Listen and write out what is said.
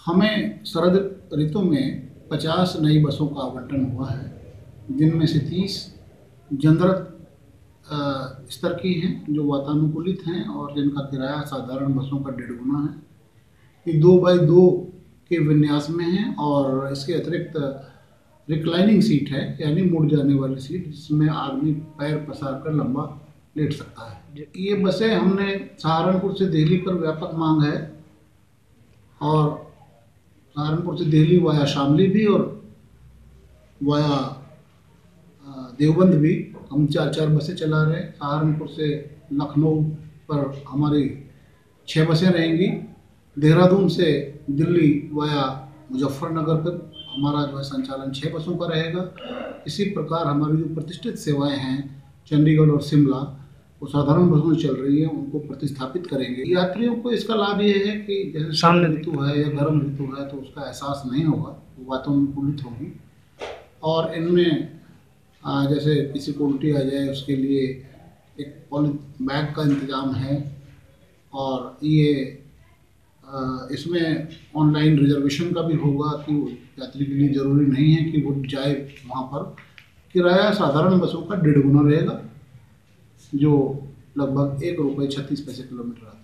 हमें शरद ऋतु में 50 नई बसों का आवंटन हुआ है, जिनमें से 30 जनरल स्तर की हैं जो वातानुकूलित हैं और जिनका किराया साधारण बसों का 1.5 गुना है। ये 2x2 के विन्यास में हैं और इसके अतिरिक्त रिक्लाइनिंग सीट है, यानी मुड़ जाने वाली सीट, जिसमें आदमी पैर पसार कर लंबा लेट सकता है। ये बसें हमने सहारनपुर से दिल्ली पर व्यापक मांग है और सहारनपुर से दिल्ली वाया शामली भी और वाया देवबंद भी हम 4-4 बसें चला रहे हैं। सहारनपुर से लखनऊ पर हमारी 6 बसें रहेंगी। देहरादून से दिल्ली वाया मुजफ्फरनगर पर हमारा जो है संचालन 6 बसों का रहेगा। इसी प्रकार हमारी जो प्रतिष्ठित सेवाएं हैं चंडीगढ़ और शिमला, वो साधारण बसों चल रही है, उनको प्रतिस्थापित करेंगे। यात्रियों को इसका लाभ ये है कि जैसे सामने ऋतु है या गर्म ऋतु है तो उसका एहसास नहीं होगा, वो वातानुकूलित होगी। और इनमें जैसे किसी को उल्टी आ जाए उसके लिए एक पॉली बैग का इंतज़ाम है और ये इसमें ऑनलाइन रिजर्वेशन का भी होगा कि यात्री के लिए ज़रूरी नहीं है कि वो जाए वहाँ पर। किराया साधारण बसों का 1.5 गुना रहेगा, जो लगभग ₹1.36 किलोमीटर आता है।